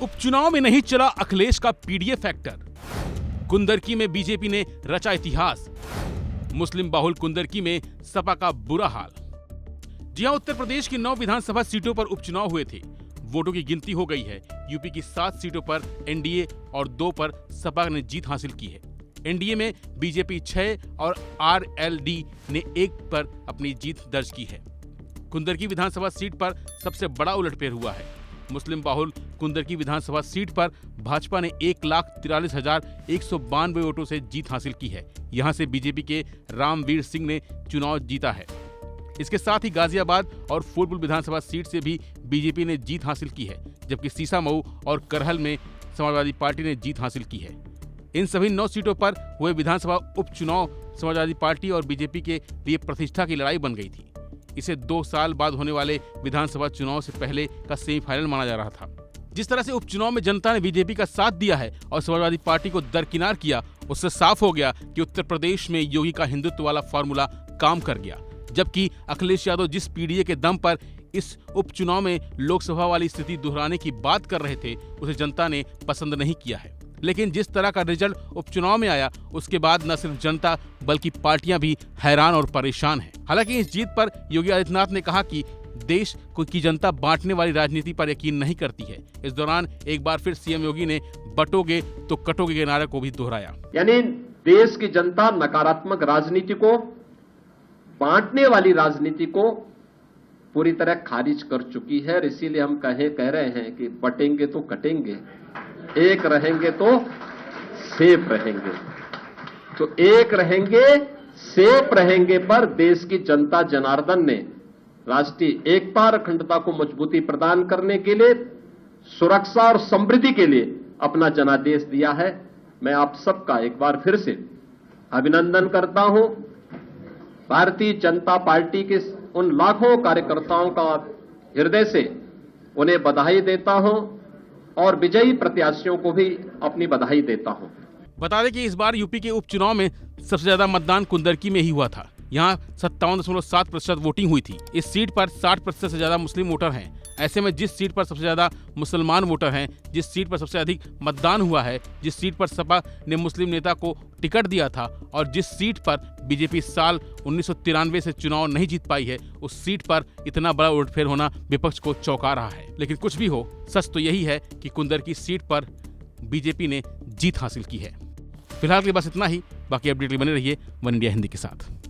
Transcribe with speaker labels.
Speaker 1: उपचुनाव में नहीं चला अखिलेश का पीडीए फैक्टर। कुंदरकी में बीजेपी ने रचा इतिहास। मुस्लिम बाहुल कुंदरकी में सपा का बुरा हाल। जी हां, उत्तर प्रदेश की 9 विधानसभा सीटों पर उपचुनाव हुए थे। वोटों की गिनती हो गई है। यूपी की 7 सीटों पर एनडीए और 2 पर सपा ने जीत हासिल की है। एनडीए में बीजेपी 6 और आरएलडी ने 1 पर अपनी जीत दर्ज की है। कुंदरकी विधानसभा सीट पर सबसे बड़ा उलटफेर हुआ है। मुस्लिम बाहुल कुंदरकी विधानसभा सीट पर भाजपा ने 1,43,192 वोटों से जीत हासिल की है। यहां से बीजेपी के रामवीर सिंह ने चुनाव जीता है। इसके साथ ही गाजियाबाद और फूलपुर विधानसभा सीट से भी बीजेपी ने जीत हासिल की है, जबकि सीसामऊ और करहल में समाजवादी पार्टी ने जीत हासिल की है। इन सभी 9 सीटों पर हुए विधानसभा उपचुनाव समाजवादी पार्टी और बीजेपी के लिए प्रतिष्ठा की लड़ाई बन गई थी। इसे 2 साल बाद होने वाले विधानसभा चुनाव से पहले का सेमीफाइनल माना जा रहा था। जिस तरह से उपचुनाव में जनता ने बीजेपी का साथ दिया है और समाजवादी पार्टी को दरकिनार किया, उससे साफ हो गया कि उत्तर प्रदेश में योगी का हिंदुत्व वाला फॉर्मूला काम कर गया। जबकि अखिलेश यादव जिस पीडीए के दम पर इस उपचुनाव में लोकसभा वाली स्थिति दोहराने की बात कर रहे थे, उसे जनता ने पसंद नहीं किया है। लेकिन जिस तरह का रिजल्ट उपचुनाव में आया, उसके बाद न सिर्फ जनता बल्कि पार्टियां भी हैरान और परेशान हैं। हालांकि इस जीत पर योगी आदित्यनाथ ने कहा कि देश की जनता बांटने वाली राजनीति पर यकीन नहीं करती है। इस दौरान एक बार फिर सीएम योगी ने बटोगे तो कटोगे के नारे को भी दोहराया।
Speaker 2: यानी देश की जनता नकारात्मक राजनीति को, बांटने वाली राजनीति को पूरी तरह खारिज कर चुकी है। और इसीलिए हम कह रहे हैं कि बटेंगे तो कटेंगे, एक रहेंगे तो सेफ रहेंगे। तो एक रहेंगे, सेफ रहेंगे पर देश की जनता जनार्दन ने राष्ट्रीय एकता और अखंडता को मजबूती प्रदान करने के लिए, सुरक्षा और समृद्धि के लिए अपना जनादेश दिया है। मैं आप सबका एक बार फिर से अभिनंदन करता हूं। भारतीय जनता पार्टी के उन लाखों कार्यकर्ताओं का हृदय से उन्हें बधाई देता हूं और विजयी प्रत्याशियों को भी अपनी बधाई देता हूं।
Speaker 1: बता दें कि इस बार यूपी के उपचुनाव में सबसे ज्यादा मतदान कुंदरकी में ही हुआ था। यहाँ 57.7% वोटिंग हुई थी। इस सीट पर 60% से ज्यादा मुस्लिम वोटर हैं। ऐसे में जिस सीट पर सबसे ज्यादा मुसलमान वोटर हैं, जिस सीट पर सबसे अधिक मतदान हुआ है, जिस सीट पर सपा ने मुस्लिम नेता को टिकट दिया था और जिस सीट पर बीजेपी साल 1993 से चुनाव नहीं जीत पाई है, उस सीट पर इतना बड़ा उलटफेर होना विपक्ष को चौंका रहा है। लेकिन कुछ भी हो, सच तो यही है कि कुंदरकी सीट पर बीजेपी ने जीत हासिल की है। फिलहाल के बस इतना ही। बाकी अपडेट बने रहिए वन इंडिया हिंदी के साथ।